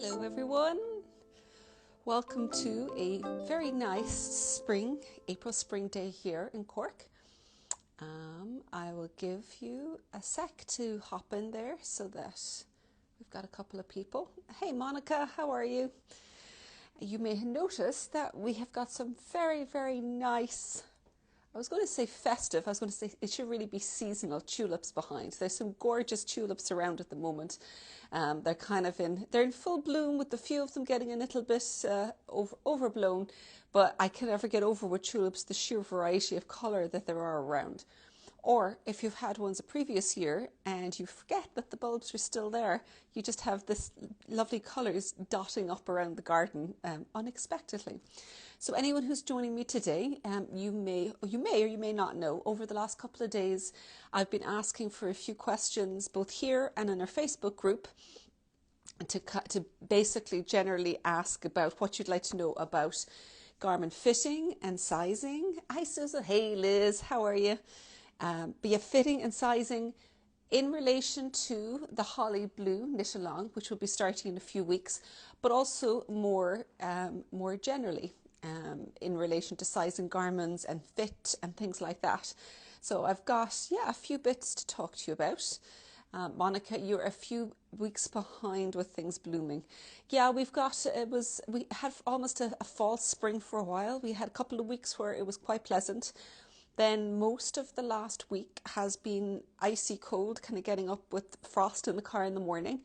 Hello everyone, welcome to a very nice April spring day here in Cork. I will give you a sec to hop in there so that we've got a couple of people. Hey Monica, how are you? You may notice that we have got some very nice, I was going to say festive, I was going to say it should really be seasonal tulips behind. There's some gorgeous tulips around at the moment. They're in full bloom, with a few of them getting a little bit overblown, but I can never get over with tulips the sheer variety of colour that there are around. Or if you've had ones a previous year and you forget that the bulbs are still there, you just have this lovely colours dotting up around the garden unexpectedly. So anyone who's joining me today, you may or you may not know, over the last couple of days, I've been asking for a few questions both here and in our Facebook group to basically generally ask about what you'd like to know about garment fitting and sizing. Hi Susan, hey Liz, how are you? Fitting and sizing in relation to the Holly Blue knit along, which will be starting in a few weeks, but also more generally in relation to sizing garments and fit and things like that. So I've got a few bits to talk to you about. Monica, you're a few weeks behind with things blooming. Yeah, we had almost a false spring for a while. We had a couple of weeks where it was quite pleasant. Then most of the last week has been icy cold, kind of getting up with frost in the car in the morning.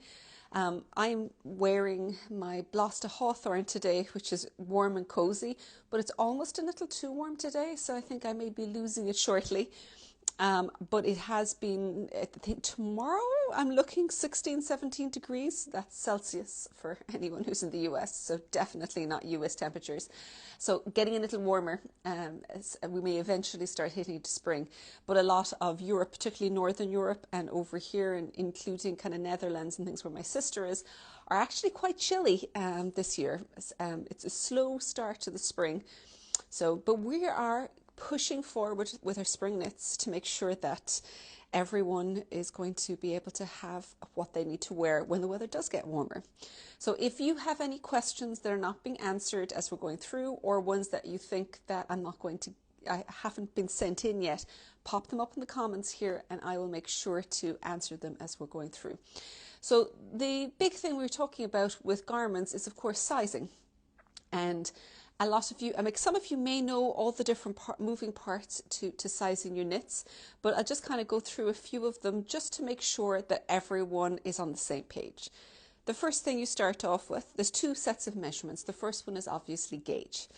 I'm wearing my Blosta Hawthorn today, which is warm and cozy, but it's almost a little too warm today, so I think I may be losing it shortly. But it has been, I think tomorrow I'm looking 16, 17 degrees. That's Celsius for anyone who's in the US, so definitely not US temperatures. So getting a little warmer, we may eventually start hitting into spring. But a lot of Europe, particularly Northern Europe and over here, and including kind of Netherlands and things where my sister is, are actually quite chilly this year. It's a slow start to the spring. But we are pushing forward with our spring knits to make sure that everyone is going to be able to have what they need to wear when the weather does get warmer. So if you have any questions that are not being answered as we're going through, or ones that you think that I haven't been sent in yet, pop them up in the comments here and I will make sure to answer them as we're going through. So the big thing we're talking about with garments is of course sizing. And a lot of you, some of you may know all the different moving parts to sizing your knits, but I'll just kind of go through a few of them just to make sure that everyone is on the same page. The first thing you start off with, there's two sets of measurements. The first one is obviously gauge.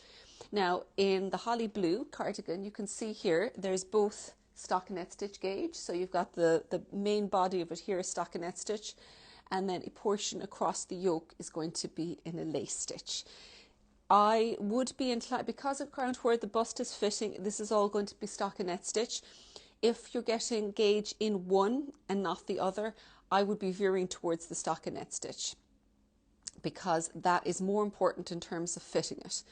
Now in the Holly Blue cardigan, you can see here, there's both stockinette stitch gauge. So you've got the main body of it here is stockinette stitch, and then a portion across the yoke is going to be in a lace stitch. I would be inclined, because of around where the bust is fitting, this is all going to be stockinette stitch. If you're getting gauge in one and not the other, I would be veering towards the stockinette stitch because that is more important in terms of fitting it.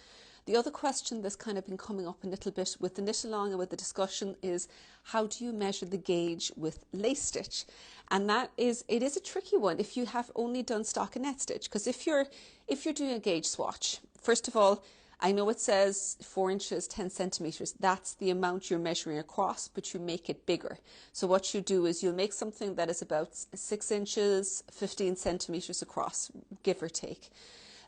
The other question that's kind of been coming up a little bit with the knit along and with the discussion is, how do you measure the gauge with lace stitch? And it is a tricky one if you have only done stockinette stitch, because if you're doing a gauge swatch, first of all, I know it says 4 inches, 10 centimeters. That's the amount you're measuring across, but you make it bigger. So what you do is you'll make something that is about 6 inches, 15 centimeters across, give or take.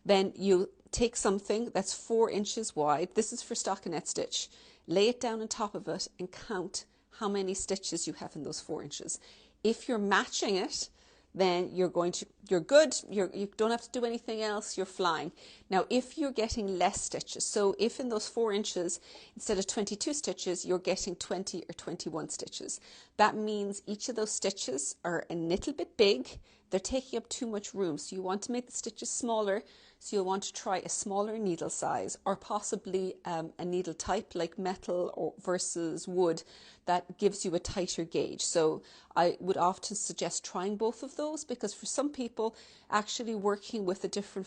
Then you take something that's 4 inches wide. This is for stockinette stitch. Lay it down on top of it and count how many stitches you have in those 4 inches. If you're matching it, then you're good. You don't have to do anything else. You're flying. Now, if you're getting less stitches, so if in those 4 inches, instead of 22 stitches, you're getting 20 or 21 stitches, that means each of those stitches are a little bit big. They're taking up too much room. So you want to make the stitches smaller. So you'll want to try a smaller needle size, or possibly a needle type like metal or versus wood that gives you a tighter gauge. So I would often suggest trying both of those, because for some people actually working with a different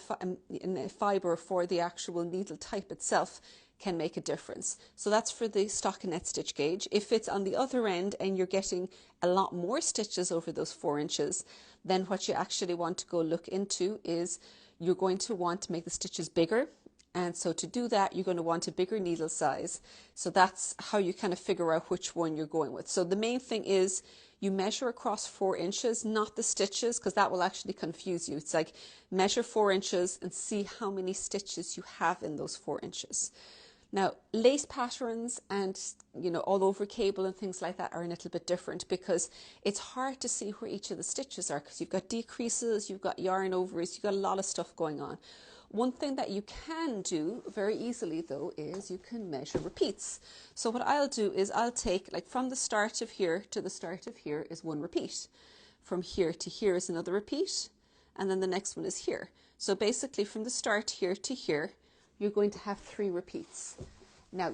fibre for the actual needle type itself can make a difference. So that's for the stockinette stitch gauge. If it's on the other end and you're getting a lot more stitches over those 4 inches, then what you actually want to go look into is you're going to want to make the stitches bigger. And so to do that, you're going to want a bigger needle size. So that's how you kind of figure out which one you're going with. So the main thing is you measure across 4 inches, not the stitches, because that will actually confuse you. It's like measure 4 inches and see how many stitches you have in those 4 inches. Now, lace patterns and, all over cable and things like that are a little bit different because it's hard to see where each of the stitches are because you've got decreases, you've got yarn overs, you've got a lot of stuff going on. One thing that you can do very easily though is you can measure repeats. So what I'll do is I'll take, like, from the start of here to the start of here is 1 repeat. From here to here is another repeat, and then the next one is here. So basically from the start here to here, you're going to have 3 repeats. Now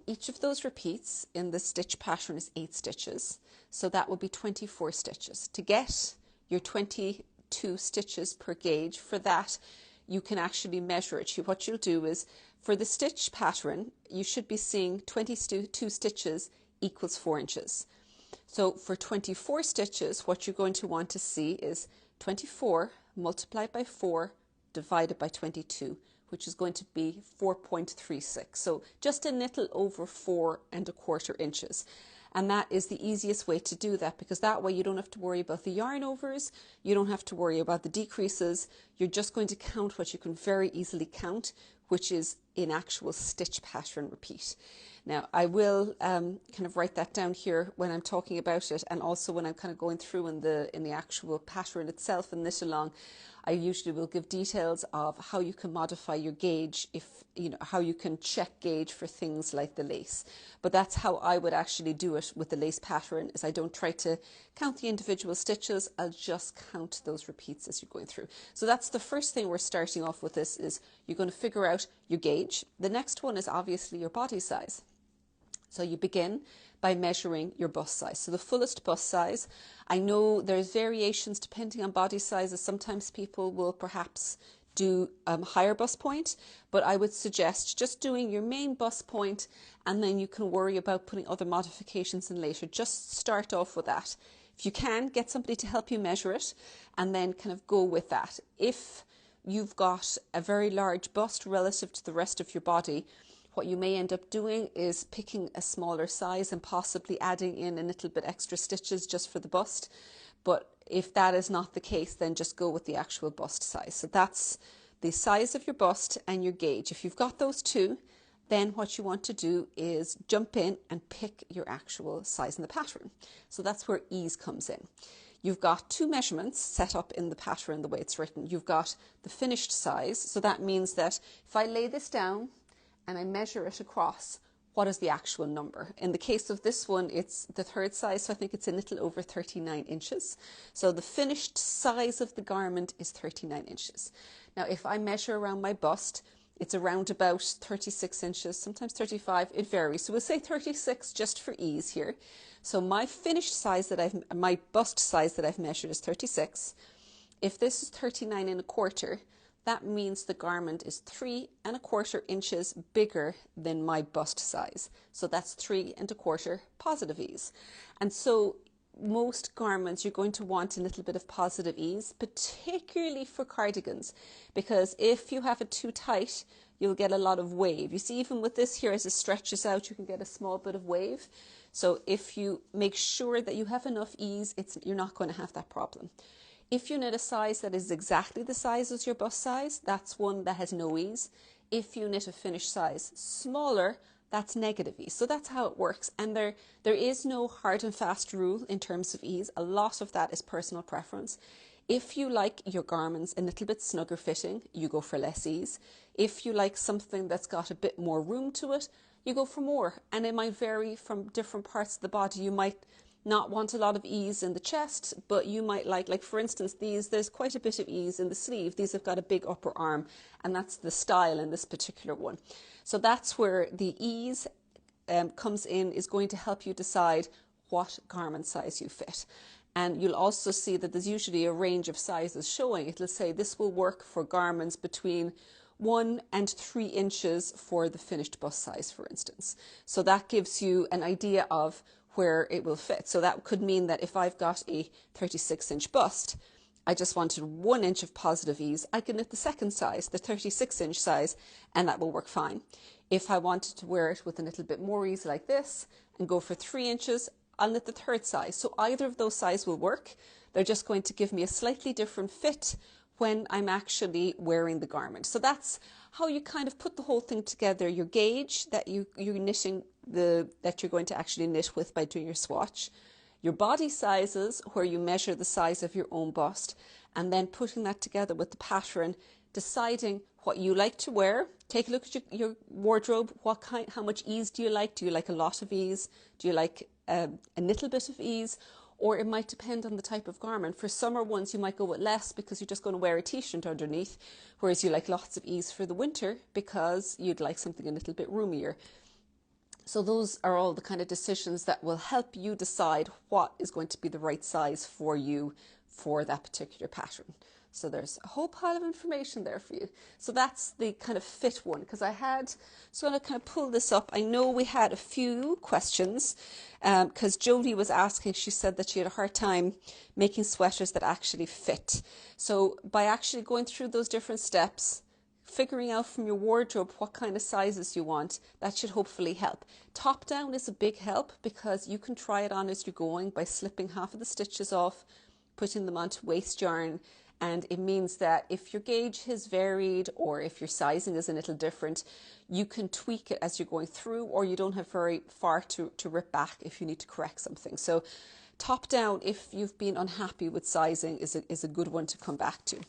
each of those repeats in the stitch pattern is 8 stitches. So that will be 24 stitches. To get your 22 stitches per gauge, for that you can actually measure it. What you'll do is, for the stitch pattern, you should be seeing 22 stitches equals 4 inches. So for 24 stitches, what you're going to want to see is 24 multiplied by 4 divided by 22, which is going to be 4.36. So just a little over 4¼ inches. And that is the easiest way to do that, because that way you don't have to worry about the yarn overs, you don't have to worry about the decreases, you're just going to count what you can very easily count, which is in actual stitch pattern repeat. Now I will kind of write that down here when I'm talking about it, and also when I'm kind of going through in the actual pattern itself and knit along. I usually will give details of how you can modify your gauge, how you can check gauge for things like the lace. But that's how I would actually do it with the lace pattern, is I don't try to count the individual stitches, I'll just count those repeats as you're going through. So that's the first thing we're starting off with. This is you're going to figure out your gauge. The next one is obviously your body size. So you begin by measuring your bust size. So the fullest bust size, I know there's variations depending on body sizes. Sometimes people will perhaps do higher bust point, but I would suggest just doing your main bust point, and then you can worry about putting other modifications in later. Just start off with that. If you can, get somebody to help you measure it and then kind of go with that. If you've got a very large bust relative to the rest of your body, what you may end up doing is picking a smaller size and possibly adding in a little bit extra stitches just for the bust. But if that is not the case, then just go with the actual bust size. So that's the size of your bust and your gauge. If you've got those two, then what you want to do is jump in and pick your actual size in the pattern. So that's where ease comes in. You've got 2 measurements set up in the pattern the way it's written. You've got the finished size. So that means that if I lay this down and I measure it across, what is the actual number? In the case of this one, it's the 3rd size, so I think it's a little over 39 inches. So the finished size of the garment is 39 inches. Now, if I measure around my bust, it's around about 36 inches, sometimes 35, it varies. So we'll say 36 just for ease here. So my finished size my bust size that I've measured is 36. If this is 39¼ that means the garment is 3¼ inches bigger than my bust size. So that's 3¼ positive ease. And so most garments you're going to want a little bit of positive ease, particularly for cardigans, because if you have it too tight, you'll get a lot of wave. You see, even with this here, as it stretches out, you can get a small bit of wave. So if you make sure that you have enough ease, you're not going to have that problem. If you knit a size that is exactly the size as your bust size, that's one that has no ease. If you knit a finished size smaller, that's negative ease. So that's how it works. And there is no hard and fast rule in terms of ease. A lot of that is personal preference. If you like your garments a little bit snugger fitting, you go for less ease. If you like something that's got a bit more room to it, you go for more. And it might vary from different parts of the body. You might not want a lot of ease in the chest, but you might like for instance, there's quite a bit of ease in the sleeve. These have got a big upper arm, and that's the style in this particular one. So that's where the ease comes in, is going to help you decide what garment size you fit. And you'll also see that there's usually a range of sizes showing. It'll say this will work for garments between 1 and 3 inches for the finished bust size, for instance. So that gives you an idea of where it will fit. So that could mean that if I've got a 36-inch bust, I just wanted 1 inch of positive ease, I can knit the second size, the 36-inch size, and that will work fine. If I wanted to wear it with a little bit more ease like this and go for 3 inches, I'll knit the third size. So either of those sizes will work. They're just going to give me a slightly different fit when I'm actually wearing the garment. So that's how you kind of put the whole thing together. Your gauge that you're knitting that you're going to actually knit with by doing your swatch, your body sizes where you measure the size of your own bust, and then putting that together with the pattern, deciding what you like to wear. Take a look at your wardrobe. How much ease do you like? Do you like a lot of ease? Do you like a little bit of ease? Or it might depend on the type of garment. For summer ones, you might go with less because you're just going to wear a t-shirt underneath, whereas you like lots of ease for the winter because you'd like something a little bit roomier. So those are all the kind of decisions that will help you decide what is going to be the right size for you for that particular pattern. So there's a whole pile of information there for you. So that's the kind of fit one, because so I'm going to kind of pull this up. I know we had a few questions because Jodie was asking, she said that she had a hard time making sweaters that actually fit. So by actually going through those different steps, figuring out from your wardrobe what kind of sizes you want, that should hopefully help. Top down is a big help because you can try it on as you're going by slipping half of the stitches off, putting them onto waste yarn, and it means that if your gauge has varied or if your sizing is a little different, you can tweak it as you're going through, or you don't have very far to rip back if you need to correct something. So top down, if you've been unhappy with sizing, is a good one to come back to.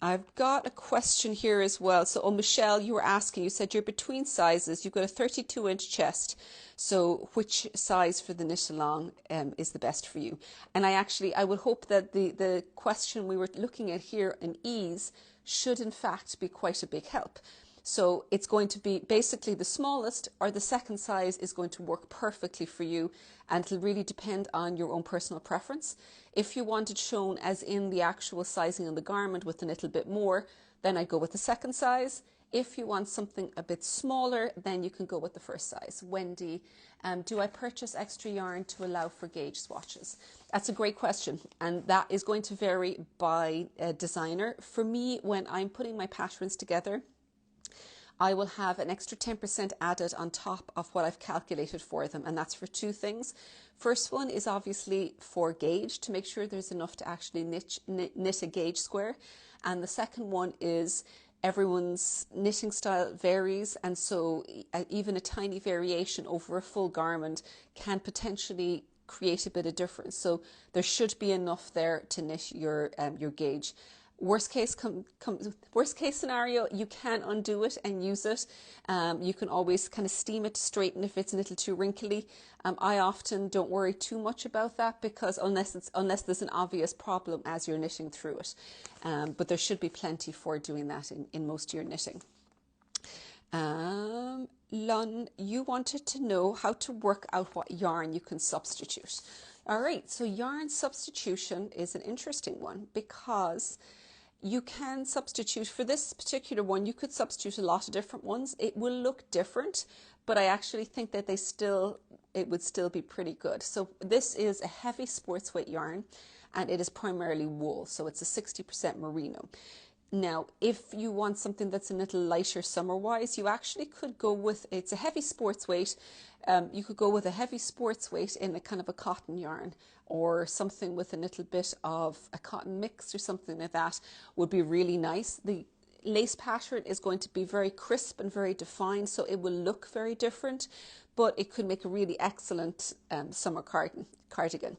I've got a question here as well. So, Michelle, you were asking, you said you're between sizes. You've got a 32-inch chest. So which size for the knit along is the best for you? And I would hope that the question we were looking at here, an ease, should in fact be quite a big help. So it's going to be basically the smallest or the second size is going to work perfectly for you, and it'll really depend on your own personal preference. If you want it shown as in the actual sizing on the garment with a little bit more, then I go with the second size. If you want something a bit smaller, then you can go with the first size. Wendy, do I purchase extra yarn to allow for gauge swatches? That's a great question, and that is going to vary by designer. For me, when I'm putting my patterns together, I will have an extra 10% added on top of what I've calculated for them, and that's for two things. First one is obviously for gauge, to make sure there's enough to actually knit a gauge square, and the second one is everyone's knitting style varies, and so even a tiny variation over a full garment can potentially create a bit of difference. So there should be enough there to knit your gauge. Worst case scenario, you can undo it and use it. You can always kind of steam it to straighten if it's a little too wrinkly. I often don't worry too much about that because unless there's an obvious problem as you're knitting through it. But there should be plenty for doing that in most of your knitting. Lon, you wanted to know how to work out what yarn you can substitute. All right, so yarn substitution is an interesting one because you can substitute for this particular one. You could substitute a lot of different ones. It will look different, but I actually think that it would still be pretty good. So this is a heavy sports weight yarn, and it is primarily wool. So it's a 60% merino. Now, if you want something that's a little lighter summer-wise, you actually could go with, it's a heavy sports weight. You could go with a heavy sports weight in a kind of a cotton yarn, or something with a little bit of a cotton mix or something like that would be really nice. The lace pattern is going to be very crisp and very defined, so it will look very different, but it could make a really excellent summer cardigan.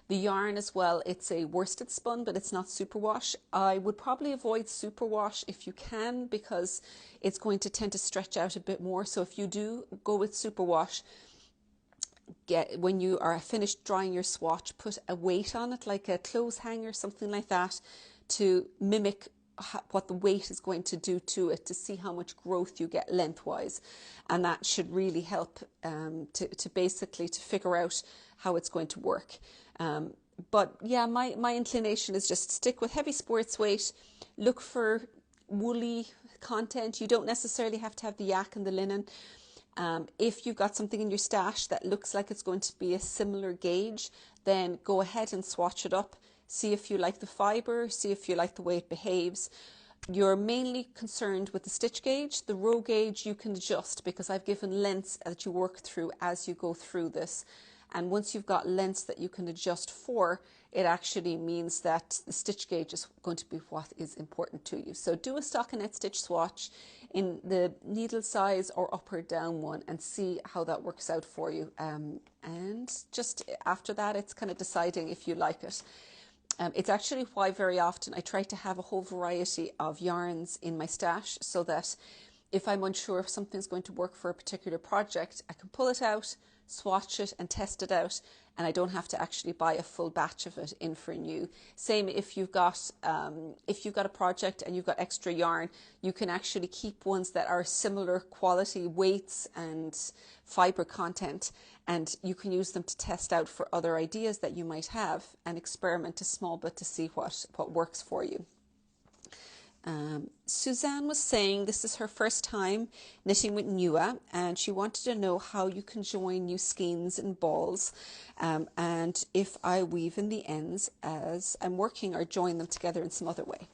The yarn as well, it's a worsted spun, but it's not superwash. I would probably avoid superwash if you can, because it's going to tend to stretch out a bit more. So if you do go with superwash, when you are finished drying your swatch, put a weight on it, like a clothes hanger, something like that, to mimic what the weight is going to do to it, to see how much growth you get lengthwise. And that should really help to basically figure out how it's going to work. But yeah, my inclination is just stick with heavy sports weight, look for woolly content. You don't necessarily have to have the yak and the linen. If you've got something in your stash that looks like it's going to be a similar gauge, then go ahead and swatch it up. See if you like the fibre, see if you like the way it behaves. You're mainly concerned with the stitch gauge. The row gauge you can adjust because I've given lengths that you work through as you go through this. And once you've got lengths that you can adjust for, it actually means that the stitch gauge is going to be what is important to you. So do a stockinette stitch swatch in the needle size or up or down one and see how that works out for you. And just after that, it's kind of deciding if you like it. It's actually why very often I try to have a whole variety of yarns in my stash so that if I'm unsure if something's going to work for a particular project, I can pull it out, swatch it and test it out, and I don't have to actually buy a full batch of it in for new. Same if you've got a project and you've got extra yarn, you can actually keep ones that are similar quality, weights and fibre content, and you can use them to test out for other ideas that you might have and experiment a small bit to see what works for you. Suzanne was saying this is her first time knitting with Nua, and she wanted to know how you can join new skeins and balls, and if I weave in the ends as I'm working or join them together in some other way.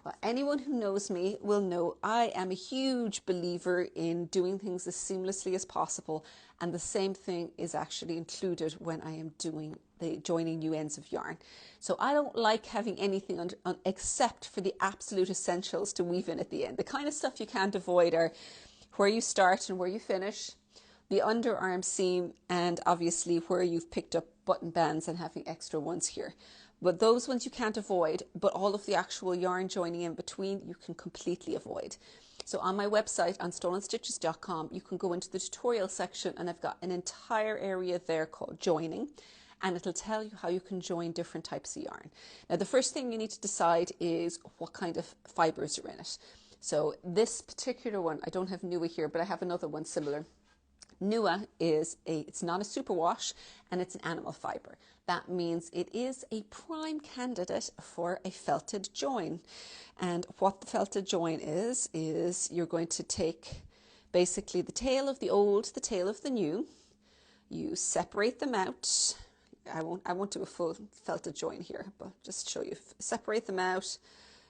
Well, anyone who knows me will know I am a huge believer in doing things as seamlessly as possible, and the same thing is actually included when I am doing the joining new ends of yarn. So I don't like having anything except for the absolute essentials to weave in at the end. The kind of stuff you can't avoid are where you start and where you finish, the underarm seam, and obviously where you've picked up button bands and having extra ones here. But those ones you can't avoid, but all of the actual yarn joining in between you can completely avoid. So on my website on stolenstitches.com, you can go into the tutorial section and I've got an entire area there called joining, and it'll tell you how you can join different types of yarn. Now the first thing you need to decide is what kind of fibres are in it. So this particular one, I don't have Nua here, but I have another one similar. Nua it's not a superwash and it's an animal fibre. That means it is a prime candidate for a felted join. And what the felted join is you're going to take basically the tail of the old, the tail of the new, you separate them out. I won't do a full felted join here, but just show you. Separate them out,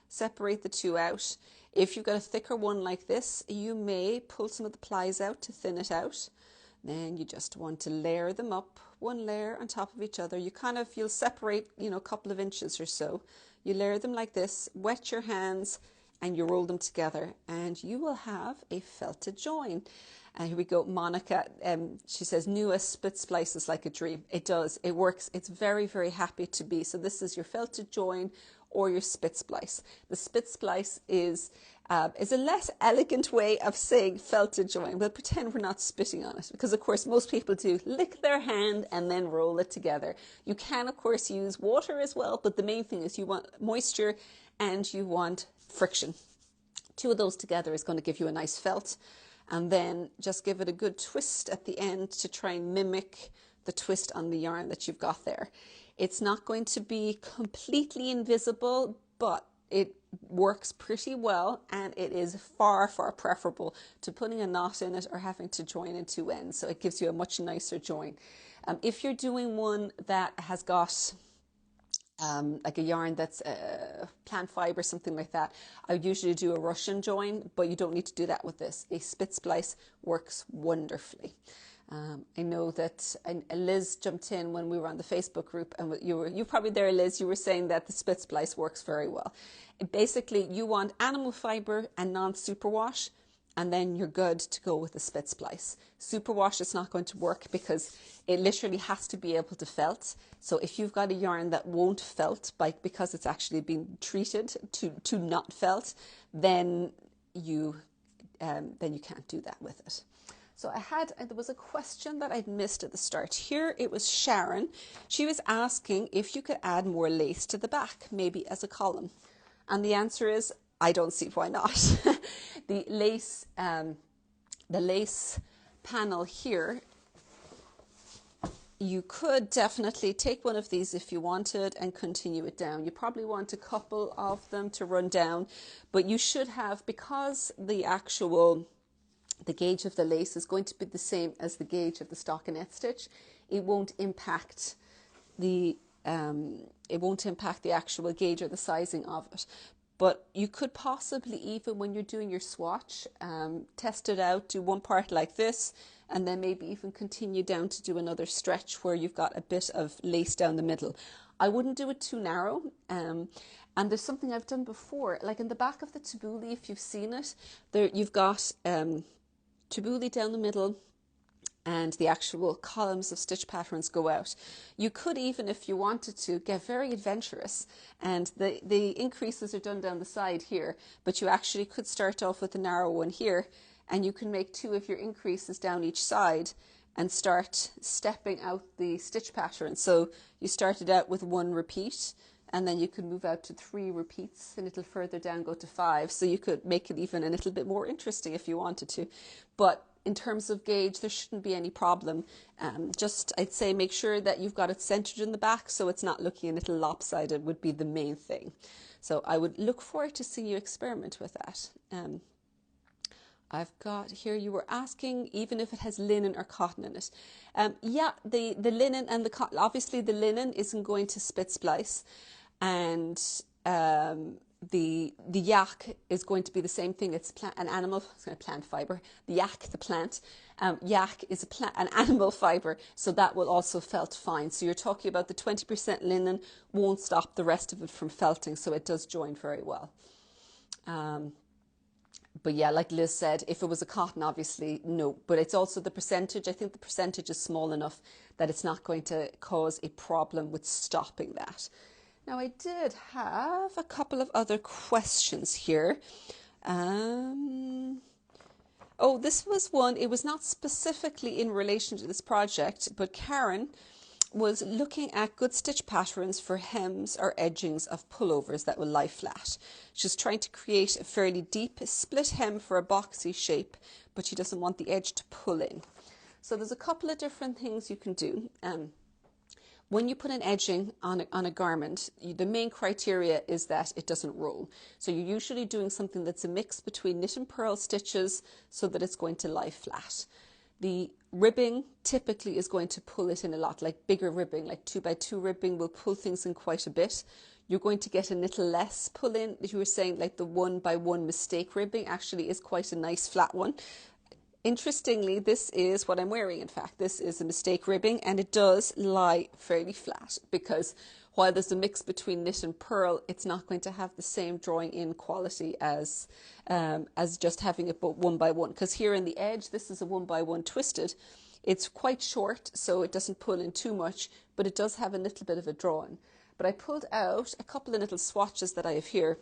separate the two out. If you've got a thicker one like this, you may pull some of the plies out to thin it out. Then you just want to layer them up, one layer on top of each other. You'll separate, a couple of inches or so. You layer them like this, wet your hands, and you roll them together, and you will have a felted join. And here we go, Monica, she says, Nua split splices like a dream. It does, it works. It's very, very happy to be. So this is your felted join or your split splice. The split splice is a less elegant way of saying felted join. We'll pretend we're not spitting on it because, of course, most people do lick their hand and then roll it together. You can, of course, use water as well, but the main thing is you want moisture and you want friction. Two of those together is going to give you a nice felt. And then just give it a good twist at the end to try and mimic the twist on the yarn that you've got there. It's not going to be completely invisible, but it works pretty well, and it is far, far preferable to putting a knot in it or having to join in two ends. So it gives you a much nicer join. If you're doing one that has got like a yarn that's plant fibre, something like that, I usually do a Russian join, but you don't need to do that with this. A split splice works wonderfully. I know that Liz jumped in when we were on the Facebook group, and you were probably there, Liz. You were saying that the split splice works very well. Basically, you want animal fibre and non-superwash, and then you're good to go with the split splice. Superwash is not going to work because it literally has to be able to felt. So if you've got a yarn that won't felt because it's actually been treated to not felt, then you can't do that with it. So there was a question that I'd missed at the start. Here it was Sharon. She was asking if you could add more lace to the back, maybe as a column. And the answer is, I don't see why not. The lace panel here, you could definitely take one of these if you wanted and continue it down. You probably want a couple of them to run down, but you should have, because the gauge of the lace is going to be the same as the gauge of the stockinette stitch, it won't impact the actual gauge or the sizing of it. But you could possibly, even when you're doing your swatch, test it out, do one part like this, and then maybe even continue down to do another stretch where you've got a bit of lace down the middle. I wouldn't do it too narrow. And there's something I've done before, like in the back of the tabbouleh, if you've seen it, there you've got tabbouleh down the middle, and the actual columns of stitch patterns go out. You could even, if you wanted to, get very adventurous, and the increases are done down the side here, but you actually could start off with a narrow one here, and you can make 2 of your increases down each side and start stepping out the stitch pattern. So you started out with 1 repeat, and then you could move out to 3 repeats, a little further down go to 5. So you could make it even a little bit more interesting if you wanted to. But in terms of gauge, there shouldn't be any problem. Just, I'd say, make sure that you've got it centered in the back so it's not looking a little lopsided would be the main thing. So I would look forward to seeing you experiment with that. I've got here, you were asking even if it has linen or cotton in it. Yeah, the linen and the cotton, obviously the linen isn't going to split splice, and the yak is going to be the same thing. It's an animal, plant fiber. The yak, the plant. Yak is an animal fiber, so that will also felt fine. So you're talking about the 20% linen won't stop the rest of it from felting, so it does join very well. But yeah, like Liz said, if it was a cotton, obviously, no. But it's also the percentage. I think the percentage is small enough that it's not going to cause a problem with stopping that. Now, I did have a couple of other questions here. Oh, this was one. It was not specifically in relation to this project, but Karen was looking at good stitch patterns for hems or edgings of pullovers that will lie flat. She's trying to create a fairly deep split hem for a boxy shape, but she doesn't want the edge to pull in. So there's a couple of different things you can do. When you put an edging on a garment, the main criteria is that it doesn't roll. So you're usually doing something that's a mix between knit and purl stitches so that it's going to lie flat. The ribbing typically is going to pull it in a lot, like bigger ribbing, like 2x2 ribbing will pull things in quite a bit. You're going to get a little less pull in. As you were saying, like the 1x1 mistake ribbing actually is quite a nice flat one. Interestingly, this is what I'm wearing. In fact, this is a mistake ribbing, and it does lie fairly flat because while there's a mix between knit and purl, it's not going to have the same drawing in quality as just having it but 1x1. Because here in the edge, this is a 1x1 twisted. It's quite short, so it doesn't pull in too much, but it does have a little bit of a drawing. But I pulled out a couple of little swatches that I have here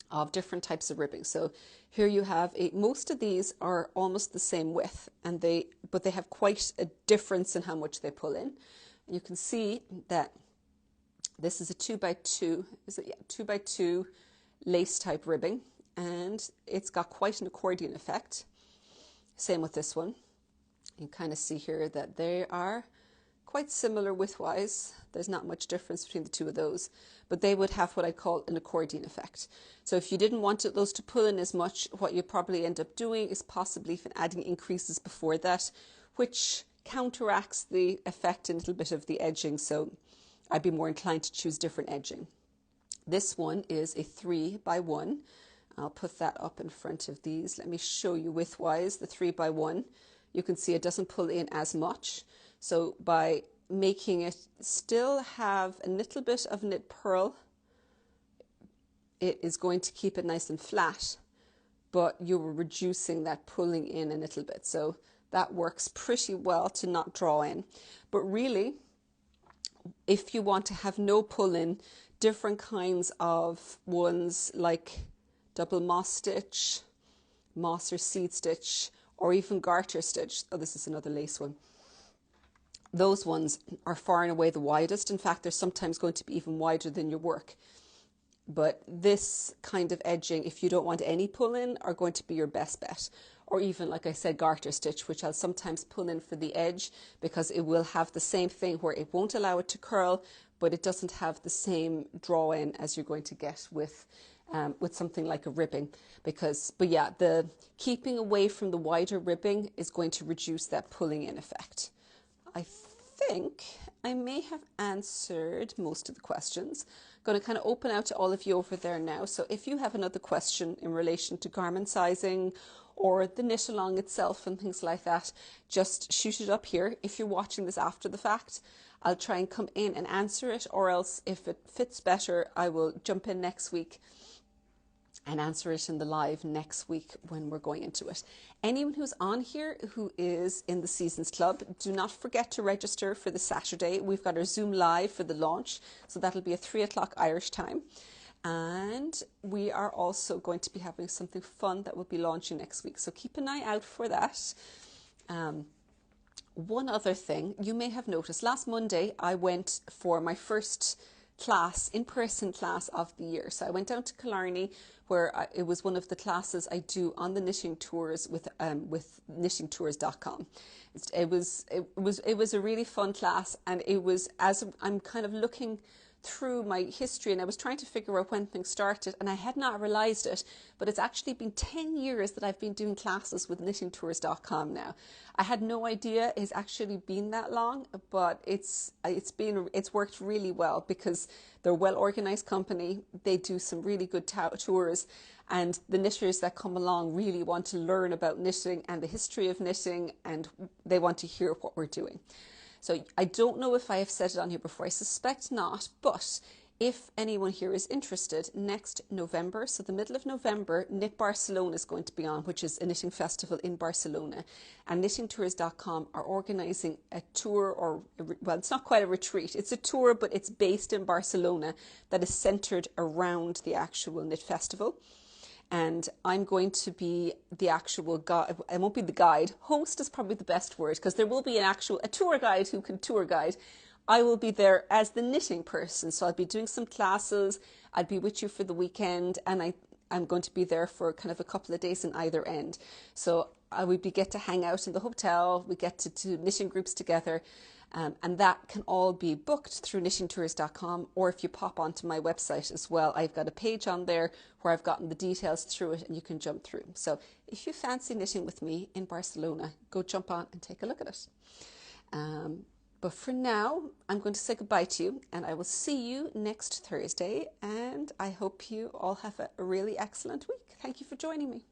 of different types of ribbing. So here you have most of these are almost the same width, but they have quite a difference in how much they pull in. You can see that this is a 2x2, 2x2 lace type ribbing, and it's got quite an accordion effect. Same with this one. You kind of see here that they are quite similar width-wise. There's not much difference between the two of those, but they would have what I call an accordion effect. So if you didn't want those to pull in as much, what you probably end up doing is possibly adding increases before that, which counteracts the effect a little bit of the edging. So I'd be more inclined to choose different edging. This one is a 3x1. I'll put that up in front of these. Let me show you width-wise the 3x1. You can see it doesn't pull in as much. So by making it still have a little bit of knit purl, it is going to keep it nice and flat, but you're reducing that pulling in a little bit. So that works pretty well to not draw in. But really, if you want to have no pull in, different kinds of ones like double moss stitch, moss or seed stitch, or even garter stitch. Oh, this is another lace one. Those ones are far and away the widest. In fact, they're sometimes going to be even wider than your work. But this kind of edging, if you don't want any pull in, are going to be your best bet. Or even, like I said, garter stitch, which I'll sometimes pull in for the edge because it will have the same thing where it won't allow it to curl, but it doesn't have the same draw in as you're going to get with something like a ribbing. But yeah, the keeping away from the wider ribbing is going to reduce that pulling in effect. I think I may have answered most of the questions. I'm going to kind of open out to all of you over there now. So if you have another question in relation to garment sizing or the knit along itself and things like that, just shoot it up here. If you're watching this after the fact, I'll try and come in and answer it, or else if it fits better, I will jump in next week and answer it in the live next week when we're going into it. Anyone who's on here who is in the Seasons Club, do not forget to register for the Saturday. We've got our Zoom live for the launch, so that'll be at 3 o'clock Irish time. And we are also going to be having something fun that will be launching next week, so keep an eye out for that. One other thing you may have noticed, last Monday I went for my first in-person class of the year. So I went down to Killarney, where it was one of the classes I do on the knitting tours with knittingtours.com. It was a really fun class, and it was, as I'm kind of looking through my history and I was trying to figure out when things started, and I had not realized it, but it's actually been 10 years that I've been doing classes with knittingtours.com now. I had no idea it's actually been that long, but it's worked really well because they're a well organized company. They do some really good tours, and the knitters that come along really want to learn about knitting and the history of knitting, and they want to hear what we're doing. So I don't know if I have said it on here before. I suspect not, but if anyone here is interested, next November, so the middle of November, Knit Barcelona is going to be on, which is a knitting festival in Barcelona. And knittingtours.com are organising a tour, or, well, it's not quite a retreat. It's a tour, but it's based in Barcelona that is centred around the actual knit festival. And I'm going to be the actual guide. I won't be the guide. Host is probably the best word, because there will be a tour guide who can tour guide. I will be there as the knitting person. So I'll be doing some classes. I'll be with you for the weekend, and I'm going to be there for kind of a couple of days in either end. So we get to hang out in the hotel. We get to do knitting groups together. And that can all be booked through knittingtours.com, or if you pop onto my website as well, I've got a page on there where I've gotten the details through it, and you can jump through. So if you fancy knitting with me in Barcelona, go jump on and take a look at it. But for now, I'm going to say goodbye to you, and I will see you next Thursday, and I hope you all have a really excellent week. Thank you for joining me.